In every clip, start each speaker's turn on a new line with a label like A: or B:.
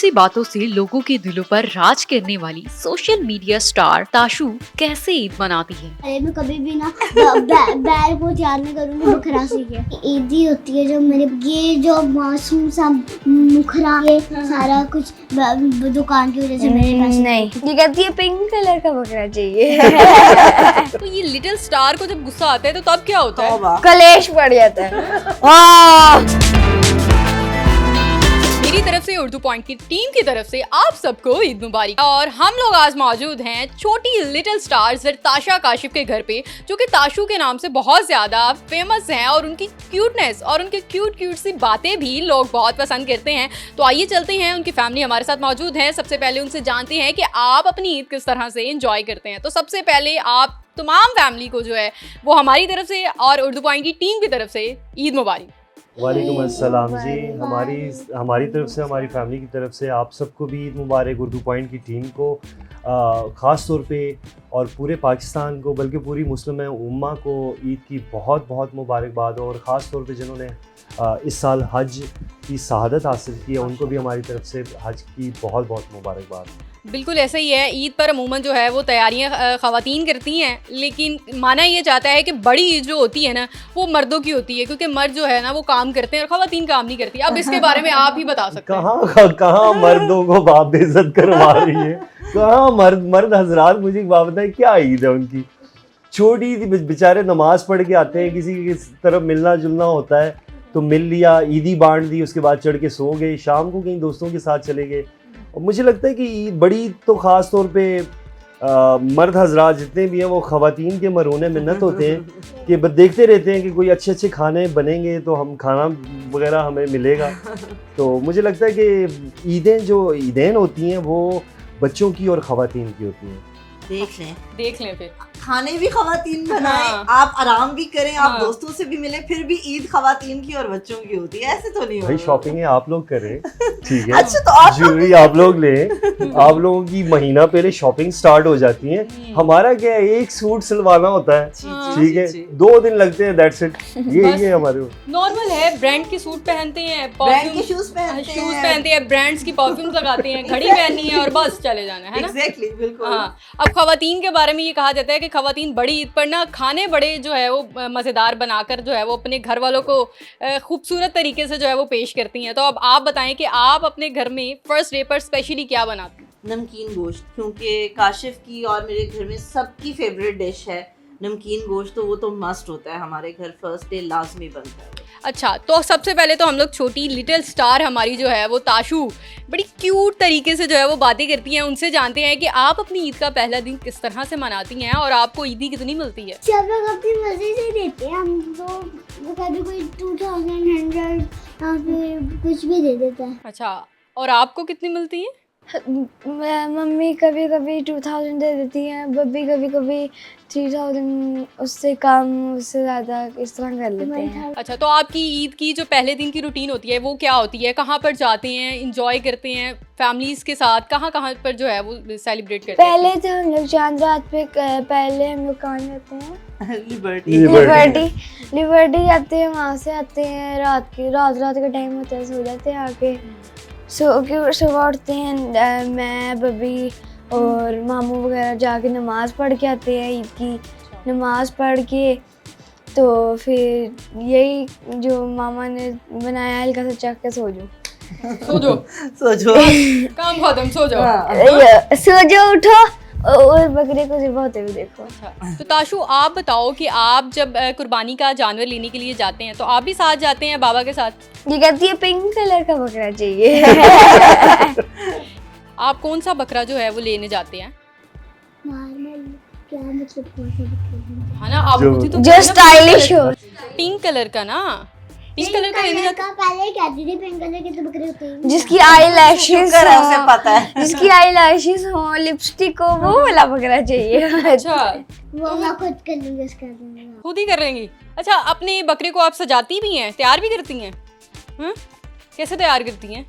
A: सी बातों से लोगों के दिलों पर राज करने वाली सोशल मीडिया स्टार ताशू कैसे ईद मनाती है?
B: अरे मैं कभी भी ना बैल को तैयार नहीं करूँगी, मुखरा सीखे। ईद ही होती है जो मेरे ये जो मासूम सा मुखरा ये सारा कुछ दुकान की वजह से मेरे पास
C: नहीं। ये कहती है पिंक कलर का बकरा चाहिए।
D: तो ये लिटिल स्टार को जब गुस्सा आता है तो तब क्या होता है?
C: कलेश पड़ जाता है।
D: मेरी तरफ से उर्दू पॉइंट की टीम की तरफ से आप सबको ईद मुबारक। और हम लोग आज मौजूद हैं छोटी लिटिल स्टार जरताशा काशिफ के घर पे, जो कि ताशू के नाम से बहुत ज्यादा फेमस हैं और उनकी क्यूटनेस और उनके क्यूट सी बातें भी लोग बहुत पसंद करते हैं। तो आइए चलते हैं, उनकी फैमिली हमारे साथ मौजूद है। सबसे पहले उनसे जानते हैं कि आप अपनी ईद किस तरह से एंजॉय करते हैं। तो सबसे पहले आप तमाम फैमिली को जो है वो हमारी तरफ से और उर्दू पॉइंट की टीम की तरफ से ईद मुबारक।
E: वालेकुम अस्सलाम जी। हमारी तरफ से, हमारी फैमिली की तरफ से आप सबको भी ईद मुबारक। उर्दू पॉइंट की टीम को ख़ास तौर पे और पूरे पाकिस्तान को, बल्कि पूरी मुस्लिम उम्मा को ईद की बहुत बहुत मुबारकबाद। और ख़ास तौर पे जिन्होंने इस साल हज की शहादत हासिल की है, उनको भी हमारी तरफ से हज की बहुत बहुत मुबारकबाद।
D: बिल्कुल ऐसा ही है। ईद पर अमूमन जो है वो तैयारियां ख़वातीन करती हैं, लेकिन माना ये जाता है कि बड़ी ईद जो होती है ना वो मर्दों की होती है, क्योंकि मर्द जो है ना वो काम करते हैं और ख़वातीन काम नहीं करती। अब इसके बारे में आप ही बता सकते हैं।
E: कहाँ मर्दों को बाप बेइज्जत करवा रही है? कहाँ मर्द हजरात, मुझे एक बात बताएं, क्या ईद है उनकी? छोटी बेचारे नमाज पढ़ के आते हैं, किसी की तरफ मिलना जुलना होता है तो मिल लिया, ईदी बांट दी, उसके बाद चढ़ के सो गए, शाम को कहीं दोस्तों के साथ चले गए। और मुझे लगता है कि ईद बड़ी तो ख़ास तौर पे मर्द हजरात जितने भी हैं वो ख़वातीन के मरोने मिन्नत होते हैं कि देखते रहते हैं कि कोई अच्छे अच्छे खाने बनेंगे तो हम खाना वगैरह हमें मिलेगा। तो मुझे लगता है कि ईदें होती हैं वो बच्चों की और ख़वातीन की होती हैं।
D: देख लें फिर
F: खाने भी खवातीन बनाएं,
D: हाँ।
F: आप आराम भी करें, आप
D: हाँ।
F: दोस्तों से भी मिलें, फिर भी ईद खवातीन की और बच्चों की होती है। ऐसे तो नहीं
E: भाई
F: होगा।
E: शॉपिंग आप लोग करें, ठीक है?
F: अच्छा, तो आप
E: ज्वेलरी आप लोग लें। आप लोगों की महीना पहले शॉपिंग स्टार्ट हो जाती है। हमारा क्या है, एक सूट सिलवाना होता है, ठीक है, 2 दिन लगते हैं, दैट्स इट। ये हमारे
D: नॉर्मल है। ब्रांड के सूट पहनते हैं,
F: ब्रांड के शूज पहनते हैं,
D: ब्रांड्स की परफ्यूम्स लगाते हैं, घड़ी पहननी है और बस चले जाना है ना।
F: एग्जैक्टली, बिल्कुल।
D: हाँ, अब खवातीन के बारे में ये कहा जाता है कि खवातीन बड़ी ईद पर ना खाने बड़े जो है वो मज़ेदार बनाकर जो है वो अपने घर वालों को खूबसूरत तरीके से जो है वो पेश करती हैं। तो अब आप बताएं कि आप अपने घर में फर्स्ट डे पर स्पेशली क्या बनाते हैं?
F: नमकीन गोश्त, क्योंकि काशिफ की और मेरे घर में सबकी फेवरेट डिश है नमकीन गोश्त, तो वो तो मस्ट होता है हमारे घर, फर्स्ट डे लाजमी बनता है।
D: अच्छा, तो सबसे पहले तो हम लोग छोटी लिटिल स्टार हमारी जो है वो ताशू बड़ी क्यूट तरीके से जो है वो बातें करती हैं, उनसे जानते हैं कि आप अपनी ईद का पहला दिन किस तरह से मनाती हैं और आपको ईदी कितनी मिलती है।
B: सब लोग अपनी मजे से देते हैं, हम तो कभी कोई 2000 या फिर कुछ भी दे देता है।
D: अच्छा, और आपको कितनी मिलती है?
C: मम्मी कभी कभी 2000 दे देती हैं, बब्बी कभी कभी 3000, उससे कम, उससे ज़्यादा, इस तरह कर लेते हैं।
D: अच्छा, तो आपकी ईद की जो पहले दिन की रूटीन होती है वो क्या होती है? कहाँ पर जाते हैं, इंजॉय करते हैं फैमिलीज के साथ? कहाँ पर जो है वो सेलिब्रेट करते हैं?
C: पहले तो हम लोग चांद रात पे पहले हम लोग कहाँ जाते हैं? लिबर्टी जाते हैं। वहाँ से आते हैं, रात का टाइम होता है, सो जाते हैं आके। सुबह उठते हैं, मैं, बब्बी और मामू वगैरह जाके नमाज़ पढ़ के आते हैं। ईद की नमाज़ पढ़ के तो फिर यही जो मामा ने बनाया हल्का सा चख के सो जाओ।
D: काम खत्म, सो जाओ।
C: उठो और बकरे को ज़िबा होते हुए देखो।
D: अच्छा, तो ताशू आप बताओ कि आप जब कुर्बानी का जानवर लेने के लिए जाते हैं तो आप भी साथ जाते हैं बाबा के साथ?
C: ये कहती है पिंक कलर का बकरा चाहिए।
D: आप कौन सा बकरा जो है वो लेने जाते हैं?
B: क्या मतलब कौन सा बकरा?
D: हाँ ना, आप मुझे तो
C: जो स्टाइलिश हो,
D: पिंक कलर का ना, पिंक कलर का लेने जाते हैं।
B: पहले कहती थी पिंक कलर के तो बकरे होते हैं
C: जिसकी आई लैशेस
F: उसे पता है।
C: जिसकी आई लैशेस हो, लिपस्टिक हो, वो वाला बकरा चाहिए।
D: अच्छा,
B: वो मैं खुद कर लूंगी, उसका दूंगी।
D: खुद ही कर लेंगी? अच्छा, अपने बकरे को आप सजाती भी हैं, तैयार भी करती हैं? कैसे तैयार करती हैं?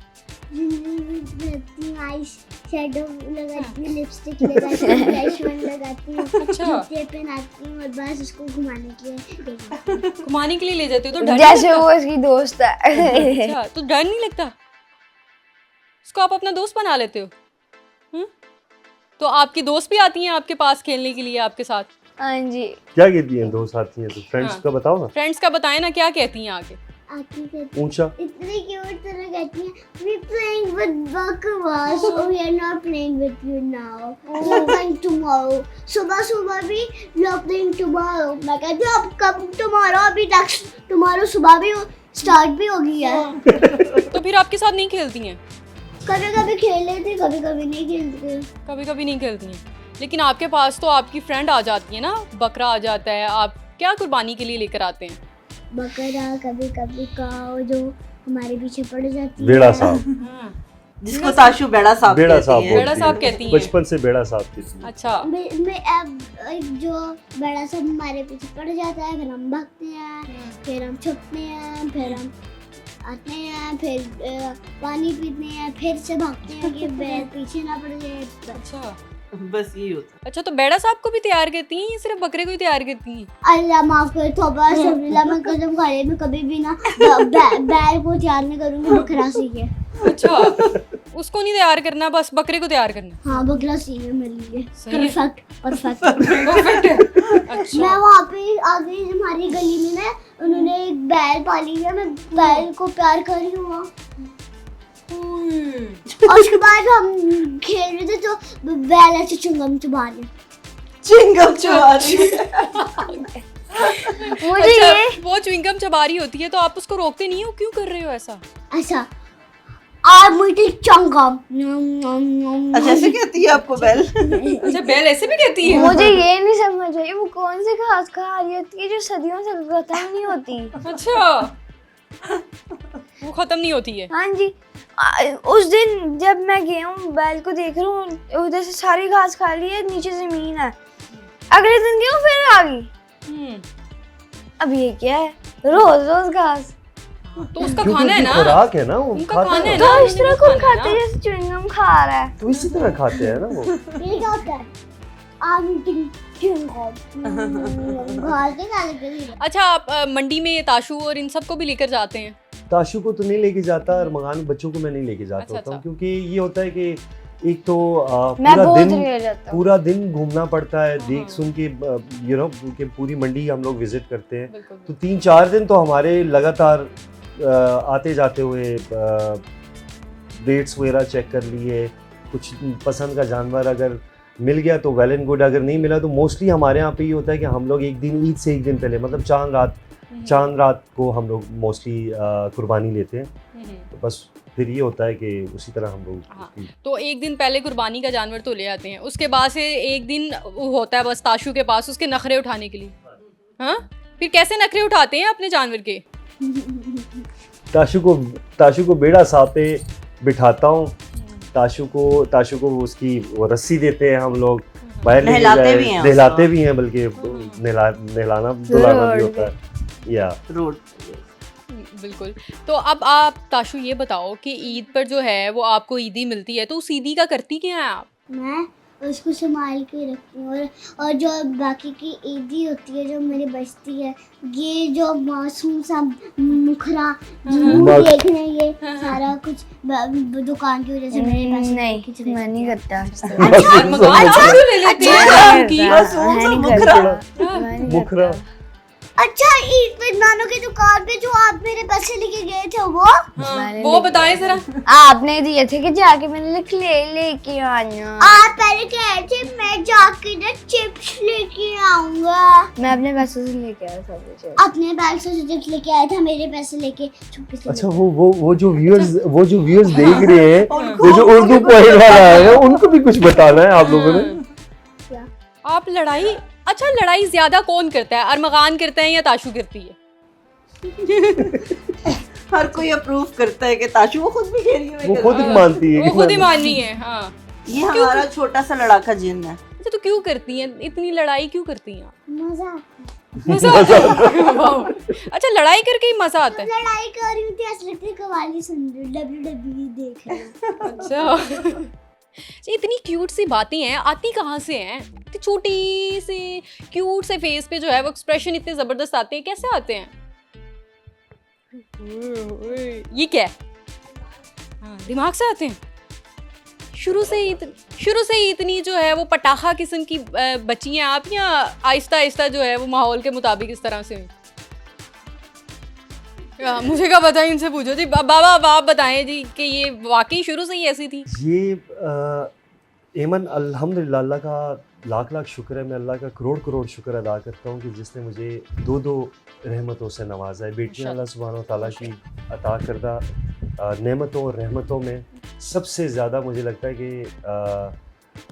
B: आई शैडो लगाती हूँ, लिपस्टिक लगाती हूँ, ब्लश लगाती हूँ, जूते पहनाती हूँ और बस उसको घुमाने के लिए
D: ले जाती हो? तो डर
C: जैसे वो इसकी दोस्त है।
D: अच्छा, तो डर नहीं लगता? उसको आप अपना दोस्त बना लेते हो? तो आपकी दोस्त भी आती हैं आपके पास खेलने के लिए आपके साथ?
C: हाँ जी।
E: क्या कहती हैं दोस्त आती हैं तो? फ्रेंड्स
D: हाँ।
E: का बताओ ना।
D: फ्रेंड्स का बताएं ना, क्या कहती हैं आके?
B: आती कहती
E: ऊंचा
B: इतनी क्यूट तरह कहती हैं we playing with बकवास so we are not playing with you now we are playing tomorrow सुबह सुबह भी we are playing tomorrow मैं कहती हूँ अब कब tomorrow अभी tomorrow सुबह भी स्टार्ट भी हो गई है
D: तो फिर आपके साथ नहीं खेलती हैं?
B: कभी कभी खेल लेते कभी कभी नहीं खेलते
D: कभी कभी नहीं खेलती हैं। लेकिन आपके पास तो आपकी फ्रेंड आ जाती है ना, बकरा आ जाता है, आप क्या कुर्बानी के लिए लेकर आते हैं?
B: बकरा कभी कभी काऊ जो हमारे पीछे पड़ जाती
E: बेड़ा
B: है
E: साहब,
F: जिसको ताशु बेड़ा साहब
E: बेड़ा
F: कहती
E: साहब
F: है।
D: बेड़ा साहब कहती हैं।
E: बचपन से बेड़ा साहब कहती हैं।
D: अच्छा।
B: मैं अब जो बड़ा सा हमारे पीछे पड़ जाता है फिर हम भागते हैं फिर हम छुपते हैं फिर हम आते हैं फिर पानी पीते हैं फिर से भागते हैं कि बैल पीछे ना पड़ जाए
D: अच्छा
F: बस यही होता
D: अच्छा, तो बेड़ा साहब को भी तैयार करती हैं या सिर्फ बकरे को ही तैयार करती हैं?
B: अल्लाह माफ कर तौबा अस्तगफिरुल्लाह मैं कसम खा रही हूँ मैं कभी भी ना बैल को तैयार नहीं करूँगी बकरा सीखे
D: अच्छा, उसको नहीं तैयार करना, बस बकरे को तैयार करना।
B: हाँ बकरा सीखे मेरे लिए
D: सही है।
B: परफेक्ट परफेक्ट
D: परफेक्ट है। अच्छा
B: मैं वहाँ पे आगे हमारी गली में ना उन्होंने एक बैल पाली है मैं बैल को प्यार कर रही हूँ वहाँ। और उसके बाद हम खेल रहे थे तो बैल ऐसे चुंगम चबा रहे
F: चिंगम चबा रही
C: मुझे
D: अच्छा,
C: ये
D: वो च्युइंगम चबा रही होती है तो आप उसको रोकते नहीं हो, क्यों कर रहे हो ऐसा?
B: ऐसा और मुझे चुंगम
F: अच्छा ऐसे कहती है आपको बेल?
D: अच्छा, बैल ऐसे भी कहती है?
C: मुझे ये नहीं समझ आई वो कौन सी घास खा रही होती है जो सदियों से खत्म नहीं होती।
D: अच्छा, वो खत्म नहीं होती है?
C: हाँ जी। उस दिन जब मैं गया हूँ बैल को देख रहा हूँ उधर से सारी घास खा ली है, नीचे जमीन है। अगले दिन गया हूँ फिर आ गई। अब ये क्या है, रोज रोज घास।
D: तो उसका
E: क्योंकि
D: खाना है
E: उनकी
D: ना,
E: खुराक है ना, वो
D: उनका
E: खाता
D: खाना है
E: है
D: ना।
C: तो इस तरह
D: उन्होंने
C: कौन
D: खाना है
C: खाते हैं
D: ना।
C: जैसे च्युइंगम खा रहा है।
E: तो इसी तरह खाते हैं ना वो।
B: ये क्या होता है घास के खाने के लिए
D: अच्छा, आप मंडी में ताशु और इन सब को भी लेकर जाते हैं?
E: ताशु को तो नहीं लेके जाता और मगान बच्चों को मैं नहीं लेके जाता
D: अच्छा,
E: होता हूँ
D: अच्छा।
E: क्योंकि ये होता है कि एक तो
C: मैं
E: पूरा
C: बहुत
E: दिन
C: रेयर जाता हूँ।
E: पूरा दिन घूमना पड़ता है,
D: हाँ।
E: देख सुन के कि पूरी मंडी हम लोग विजिट करते हैं।
D: बिल्कुल।
E: तो 3-4 दिन तो हमारे लगातार आते जाते हुए रेट्स वगैरह चेक कर लिए, कुछ पसंद का जानवर अगर मिल गया तो वेल एंड गुड, अगर नहीं मिला तो मोस्टली हमारे यहाँ पे ये होता है कि हम लोग एक दिन ईद से एक दिन पहले मतलब चांद रात को हम लोग मोस्टली कुर्बानी लेते हैं। तो बस फिर ये होता है कि उसी तरह हम लोग
D: हाँ।
E: उसकी
D: तो एक दिन पहले कुर्बानी का जानवर तो ले आते हैं, उसके बाद से एक दिन वो होता है बस ताशु के पास उसके नखरे उठाने के लिए। हाँ, फिर कैसे नखरे उठाते हैं अपने जानवर के?
E: ताशु को बेड़ा साहब पे बिठाता हूँ। ताशु को उसकी वो रस्सी देते हैं हम लोग, बाहर लेके
F: नहलाते
E: जाए,
F: भी हैं
E: नहलाते
F: उसको।
E: भी हैं, बल्कि नहलाना धुलाना भी होता है या
F: रोड
D: बिल्कुल। तो अब आप ताशु ये बताओ कि ईद पर जो है वो आपको ईदी मिलती है, तो उस ईदी का करती क्या है आप?
B: मैं उसको संभाल के रखती हूँ और जो बाकी की ईदी होती है जो मेरी बचती है ये जो मासूम सा मुखरा
E: मग-
B: देखने ये सारा कुछ दुकान की वजह से मेरे पास
C: नहीं मैं नहीं करता।
D: और मकान ताशु ले लेती है काम की।
F: मासूम सा मुखरा।
E: मुखरा
B: अच्छा ईद पे नानों की दुकान पे जो आप मेरे पैसे लेके गए थे वो
D: हाँ, वो बताएं जरा।
C: आपने दिए थे कि जाके मैंने लेके आना।
B: आप पहले कह रहे थे मैं जाके ना चिप्स लेके आऊंगा
C: मैं अपने पैसों से लेके आया सब कुछ।
B: अपने बैग से चिप्स लेके आया था मेरे पैसे लेके छुपके से
E: अच्छा वो जो व्यूअर्स देख रहे हैं,
F: उनको-
E: वो जो उर्दू पोएट वाला है उनको भी कुछ बताना है आप लोगों ने।
D: आप लड़ाई, अच्छा लड़ाई ज्यादा कौन करता है, अरमगान करता है या ताशु करती है?
F: हर कोई अप्रूव करता है कि ताशु वो खुद भी खेली हुई
E: वो
F: है।
E: खुद ही मानती है
D: वो
E: कि
D: खुद ही
E: मैं-
D: माननी है। हाँ,
F: ये हमारा छोटा सा लड़ाका जिन है।
D: अच्छा तो क्यों करती हैं इतनी लड़ाई, क्यों करती हैं आप?
B: मजा
D: मजा आता है। वाह। अच्छा, लड़ाई करके ही मजा आता है।
B: लड़ाई कर रही थी असली में कवाली सुन रही WWE देख रही हूँ।
D: अच्छा, इतनी क्यूट सी बातें हैं, आती कहाँ से हैं? इतनी छोटी सी क्यूट से फेस पे जो है वो एक्सप्रेशन इतने जबरदस्त आते हैं, कैसे आते हैं? ये क्या है? हाँ, दिमाग से आते हैं। शुरू से ही इतनी जो है वो पटाखा किस्म की बची हैं आप, या आहिस्ता आहिस्ता जो है वो माहौल के मुताबिक इस तरह से हुई? मुझे क्या पता, इनसे पूछो जी। बाबा आप बताएं जी कि ये वाकई शुरू से ही ऐसी थी?
E: ये एमन अल्हम्दुलिल्लाह, अल्लाह का लाख लाख शुक्र है, मैं अल्लाह का करोड़ करोड़ शुक्र अदा करता हूँ कि जिसने मुझे दो रहमतों से नवाजा है। बेटियाँ अल्लाह सुब्हान व तआला की अता करदा नेमतों और रहमतों में सबसे ज़्यादा मुझे लगता है कि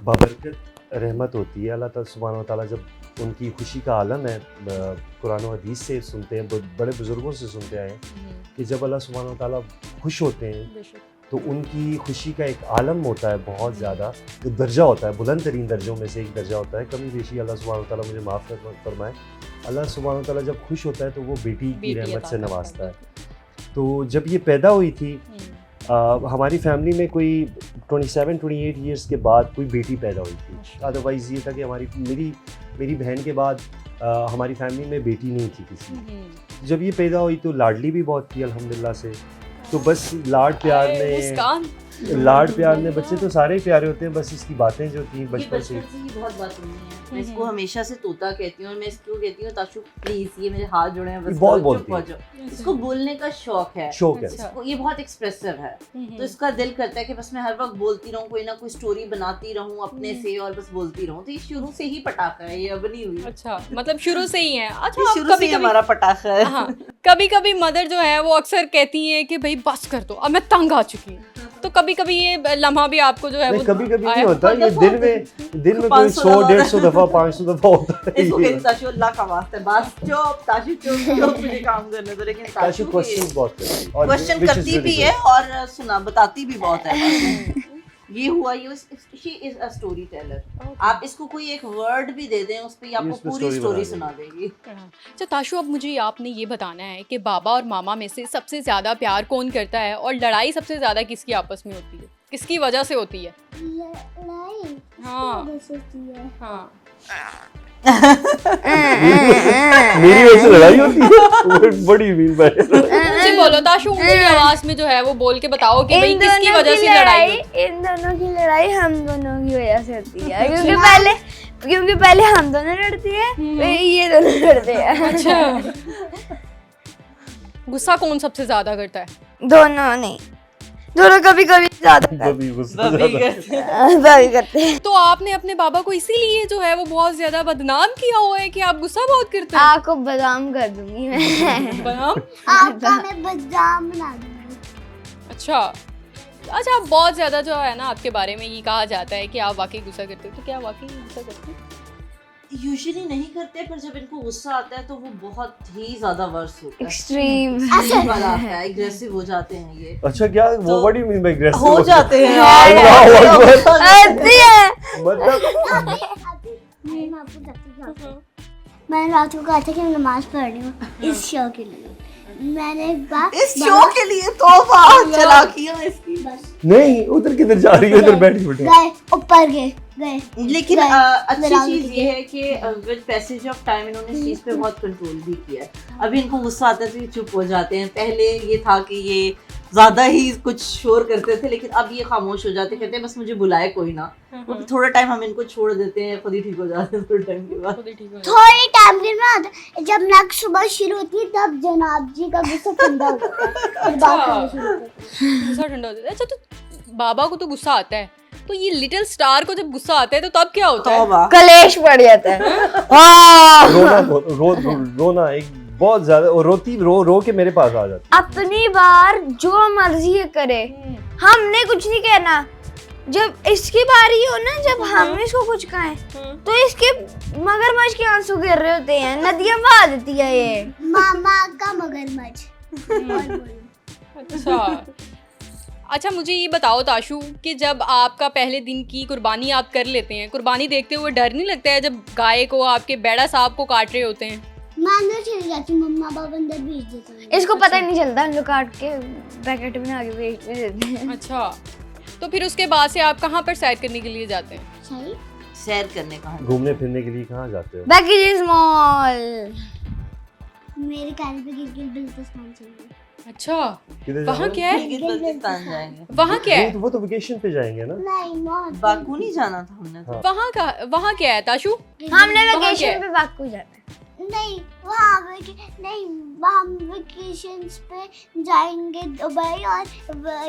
E: बाबरकत रहमत होती है। अल्लाह ताला सुब्हान व तआला जब उनकी खुशी का आलम है, कुरान और हदीस से सुनते हैं, बड़े बुज़ुर्गों से सुनते आए हैं कि जब अल्लाह सुब्हान व तआला खुश होते हैं तो उनकी खुशी का एक आलम होता है बहुत ज़्यादा, जो दर्जा होता है, बुलंद तरीन दर्जों में से एक दर्जा होता है। कमी बेशी अल्लाह सुब्हान व तआला मुझे माफ़ फरमाए। अल्लाह सुब्हान व तआला जब खुश होता है तो वो बेटी की रहमत से नवाजता है। तो जब ये पैदा हुई थी, हमारी फैमिली में कोई 27-28 ईयर्स के बाद कोई बेटी पैदा हुई थी। अदरवाइज़ ये था कि मेरी बहन के बाद हमारी फैमिली में बेटी नहीं थी किसी। जब ये पैदा हुई तो लाडली भी बहुत थी अल्हम्दुलिल्लाह से। तो बस लाड प्यार में बच्चे तो सारे ही प्यारे होते हैं, बस इसकी बातें जो थी बचपन से
F: ही बहुत बात सुनी है। मैं इसको हमेशा से तोता कहती हूँ, और मैं इसको कहती हूँ ताशु प्लीज, ये मेरे हाथ जुड़े हैं, बस
E: बहुत
F: बोलती है। इसको बोलने का शौक है।
E: अच्छा।
F: ये बहुत एक्सप्रेसिव है, तो इसका दिल करता है कि बस मैं हर वक्त बोलती रहूँ, कोई ना कोई स्टोरी बनाती रहूँ अपने से और बस बोलती रहूँ। तो ये शुरू से ही पटाखा है, ये अब नहीं हुई।
D: अच्छा, मतलब शुरू से ही है। अच्छा,
F: शुरू से हमारा पटाखा है।
D: हाँ, कभी कभी मदर जो है वो अक्सर कहती हैं कि भाई बस कर दो, अब मैं तंग आ चुकी हूँ। तो कभी कभी ये लम्हा भी आपको जो है वो
E: कभी नहीं होता, ये दिन में कोई 100-150 दफा 500 दफा होता है।
F: इसको कहते ताशु, अल्लाह का वास्ता है बस चुप, ताशु चुप, मुझे काम करने दो। लेकिन ताशु क्वेश्चन करती भी है और सुना बताती भी बहुत है। ये हुआ, ये she is a story teller. आप इसको कोई एक वर्ड भी दे दें उस पे आपको पूरी स्टोरी सुना देगी।
D: अच्छा ताशु, अब मुझे आपने ये बताना है कि बाबा और मामा में से सबसे ज्यादा प्यार कौन करता है, और लड़ाई सबसे ज्यादा किसकी आपस में होती है, किसकी वजह से होती है?
B: लड़ाई
D: हाँ हाँ
E: मेरी वजह से लड़ाई होती है, बड़ी मीन भाई।
D: जी बोलो ताशु, उनकी आवाज में जो है वो बोल के बताओ कि भाई किसकी वजह से लड़ाई होती है?
C: इन दोनों की लड़ाई हम दोनों की वजह से होती है, क्योंकि पहले हम दोनों लड़ती है, फिर ये दोनों लड़ते हैं।
D: अच्छा, गुस्सा कौन सबसे ज्यादा करता है?
C: दोनों नहीं, दोनों कभी कभी ज्यादा करते हैं।
D: तो आपने अपने बाबा को इसीलिए जो है वो बहुत ज्यादा बदनाम किया हुआ है कि आप गुस्सा बहुत करते हैं?
C: आपको बादाम कर दूंगी मैं।
D: बदनाम?
B: आपका मैं बादाम बना दूंगी।
D: अच्छा, आप बहुत ज्यादा जो है ना, आपके बारे में ये कहा जाता है कि आप वाकई गुस्सा करते हो। तो क्या वाकई गुस्सा करते हो?
F: यूजुअली नहीं करते, पर जब इनको गुस्सा आता है तो वो बहुत ही ज्यादा वर्स होता है,
C: एक्सट्रीम
F: वाला आता है, एग्रेसिव हो जाते हैं ये।
E: अच्छा, क्या वो what do you mean by aggressive
F: हो जाते हैं
E: मतलब
B: मैं आपको बताती हूँ। मैंने रात को कहा था कि मैं नमाज पढ़ रही हूँ इस शो के लिए। मैंने एक बार
F: इस शो के लिए तौबा चलाकियां इसकी।
E: नहीं, उधर किधर जा रही है, उधर बैठी बैठी
B: गए ऊपर गए।
F: लेकिन अच्छी चीज ये है कि विद पैसेज ऑफ टाइम इन्होंने इस चीज पे बहुत कंट्रोल भी किया है। अभी इनको गुस्सा आता है तो ये चुप हो जाते हैं। पहले ये था कि ये ज्यादा ही कुछ शोर करते थे, लेकिन अब ये खामोश हो जाते, कहते हैं बस मुझे बुलाए कोई ना। तो थोड़ा टाइम हम इनको छोड़ देते हैं, खुद ही ठीक हो जाते हैं थोड़े टाइम के बाद।
B: थोड़ी टाइम के बाद जब नेक्स्ट सुबह शुरू होती है तब जनाब जी का गुस्सा ठंडा हो जाता है।
D: गुस्सा ठंडा हो जाता है। अच्छा, तो बाबा को तो गुस्सा आता है, तो ये लिटिल स्टार को जब गुस्सा आता है तो तब क्या होता है?
C: कलेश पड़ जाता है।
E: रोना एक बहुत ज्यादा, और रो के मेरे पास आ जाती।
C: अपनी बार जो मर्जी करे, हमने कुछ नहीं कहना। जब इसकी बारी हो ना, जब हम इसको कुछ कहें तो इसके मगरमच्छ के आंसू गिर रहे होते हैं, नदियां बहा देती है ये।
B: मामा का मगरमच्छ।
D: अच्छा, मुझे ये बताओ ताशु कि जब आपका पहले दिन की कुर्बानी आप कर लेते हैं, कुर्बानी देखते हुए डर नहीं लगता है जब गाय को आपके बेड़ा साहब को काट रहे होते हैं?
B: मैं अंदर चली जाती, मम्मा पापा अंदर भेज देते हैं।
C: इसको पता ही नहीं चलता, हम लोग काट के पैकेट में आगे भेज देते हैं।
D: अच्छा, तो फिर उसके बाद से आप कहाँ पर सैर करने के लिए जाते हैं?
B: सही
F: सैर करने कहाँ,
E: घूमने फिरने के लिए कहाँ जाते हो?
C: बैकेजेस मॉल।
B: मेरे कहने पे गिर बिल्कुल सामान चाहिए।
D: अच्छा,
E: किधर
D: वहाँ
E: जाना?
D: क्या है?
F: गिलगित बल्तिस्तान जाएंगे।
D: वहाँ क्या है?
E: वो तो वेकेशन पे जाएंगे ना।
B: नहीं बहुत
F: बाकू नहीं जाना था हमने तो।
D: वहाँ क्या है ताशु?
C: हमने
D: वहाँ क्या है?
C: वेकेशन पे बाकू जाना है।
B: नहीं वहाँ वेकेशंस पे जाएंगे दुबई और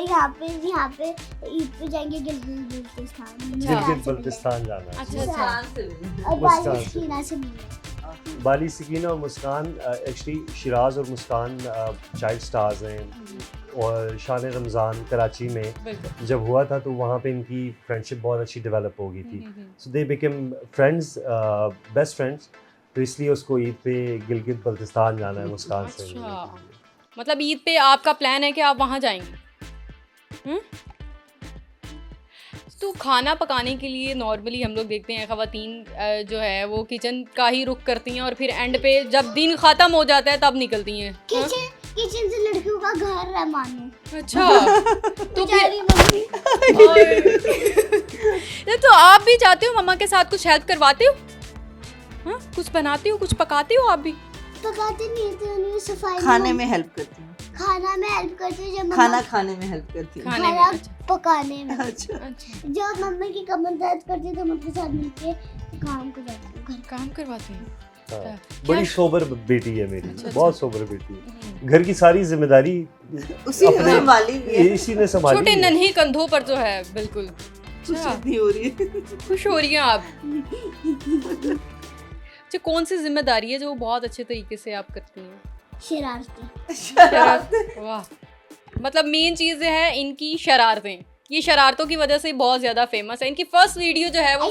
B: यहाँ पे ईद पे जाएंगे गिलगित बल्तिस्तान।
E: गिलगित बल्तिस्तान जाना है।
D: अच्छा अच्छा।
F: मुस्कान से मिले।
B: और
E: मुस्कान
B: बाली
E: से।
B: सकीना से मिले।
E: बाली सकीना और मुस्कान एक्चुअली शिराज और मुस्कान चाइल्ड स्टार्स हैं और शान रमज़ान कराची में
D: बिल्कुल।
E: जब हुआ था तो वहाँ पे इनकी फ्रेंडशिप बहुत अच्छी डेवलप हो गई थी। So they became friends, best friends. तो इसलिए उसको ईद पे गिलगित बल्तिस्तान जाना है मुस्कान से मिलने
D: अच्छा।
E: के लिए।
D: मतलब ईद पे आपका प्लान है कि आप वहाँ जाएंगे? तो खाना पकाने के लिए नॉर्मली हम लोग देखते हैं खवातीन जो है वो किचन का ही रुख करती हैं और फिर एंड पे जब दिन ख़त्म हो जाता है तब निकलती हैं। हाँ?
B: किचन से लड़कियों का घर है मानो।
D: अच्छा। तो फिर
B: बेचारी मम्मी
D: तो आप भी जाते हो मम्मा के साथ, कुछ हेल्प करवाते हो? हाँ, कुछ बनाते हो, कुछ पकाते हो आप भी?
B: पकाते नहीं थे उन्हें सफाई
F: खाने में हेल्प करती हूँ,
B: खाना में हेल्प करती हूँ जब
F: खाना खाने में हेल्प करती हूँ।
D: खाने में?
B: खाना
D: अच्छा
B: पकाने में।
F: अच्छा।
D: अच्छा,
B: जब मम्मी की कमर दर्द करती है तो हम उनके साथ मिलके काम को जाती हूँ घर
D: काम करवाते हैं।
E: हाँ,
D: क्या-
E: बड़ी सोबर बेटी है मेरी,
D: अच्छा,
E: बहुत सोबर बेटी है। घर की सारी जिम्मेदारी
F: उसी ने
E: अपने-
F: संभाली भी है।
E: इसी ने संभाली
D: छोटे
E: है।
D: नन्हे कंधों पर जो है बिल्कुल।
F: खुश
D: अच्छा,
F: इतनी हो रही है।
D: खुश हो रही हैं आप? अच्छा, कौन सी जिम्मेदारी है जो वो बहुत अच्छे तरीके से आप करती हैं?
B: शरारती।
D: वाह, मतलब मेन चीज़ है इनकी शरारतें। ये शरारतों की वजह से बहुत ज़्यादा फेमस है। इनकी फर्स्ट वीडियो जो है वो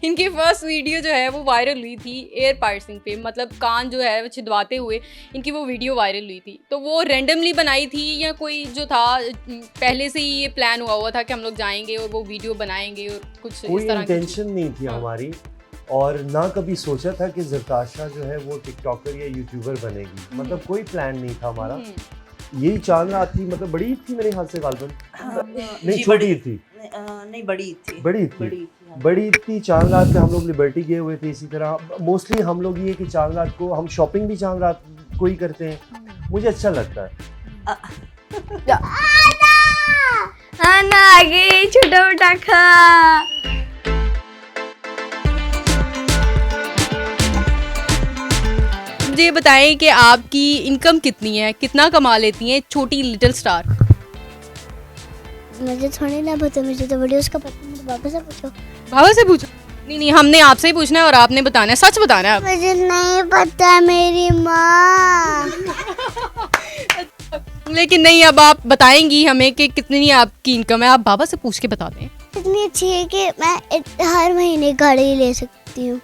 D: इनकी फर्स्ट वीडियो जो है वो वायरल हुई थी एयर पार्सिंग पे, मतलब कान जो है वो छिदवाते हुए इनकी वो वीडियो वायरल हुई थी। तो वो रैंडमली बनाई थी या कोई जो था पहले से ही ये प्लान हुआ था कि हम लोग जाएंगे और वो वीडियो बनाएंगे और कुछ
E: कोई
D: इस तरह की?
E: इंटेंशन नहीं थी
D: हाँ।
E: हमारी और ना कभी सोचा था कि जरताशा जो है वो टिकटॉकर या यूट्यूबर बनेगी। मतलब कोई प्लान नहीं था हमारा। यही चांद रात थी, मतलब बड़ी ईद थी मेरे ख्याल से गालबन। नहीं,
F: जी,
E: छोटी ईद थी।
F: नहीं, बड़ी ईद थी।
E: बड़ी ईद थी।
F: बड़ी ईद थी, हाँ।
E: बड़ी ईद थी, चांद रात पे हम लोग लिबर्टी गए हुए थे। इसी तरह मोस्टली हम लोग ये कि चांद रात को हम शॉपिंग भी चांद रात को ही करते हैं, मुझे अच्छा लगता है।
C: आना आगे छोटा मोटा खा।
D: मुझे ये बताएं कि आपकी इनकम कितनी है, कितना कमा लेती हैं छोटी लिटिल स्टार?
B: मुझे थोड़ी ना पता, मुझे तो वीडियोस का पता, मुझे पापा से पूछो।
D: बाबा से पूछो। नहीं, हमने आपसे ही पूछना है और आपने बताना है, सच बताना है आप।
B: मुझे नहीं पता मेरी माँ।
D: लेकिन नहीं, अब आप बताएंगी हमें कि कितनी आपकी इनकम है। आप बाबा से पूछ के बता दें।
B: इतनी अच्छी है कि मैं हर महीने गाड़ी ले सकती हूँ।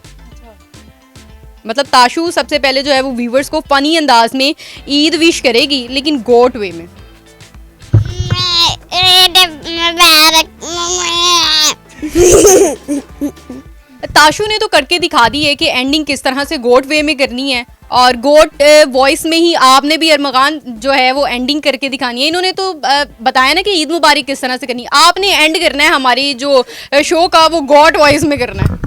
D: मतलब ताशु सबसे पहले जो है वो व्यूवर्स को फनी अंदाज में ईद विश करेगी, लेकिन गोट वे में। ताशु ने तो करके दिखा दी है कि एंडिंग किस तरह से गोट वे में करनी है और गोट वॉइस में ही आपने भी अरमगान जो है वो एंडिंग करके दिखानी है। इन्होंने तो बताया ना कि ईद मुबारक किस तरह से करनी है, आपने एंड करना है हमारी जो शो का वो गोट वॉइस में करना है।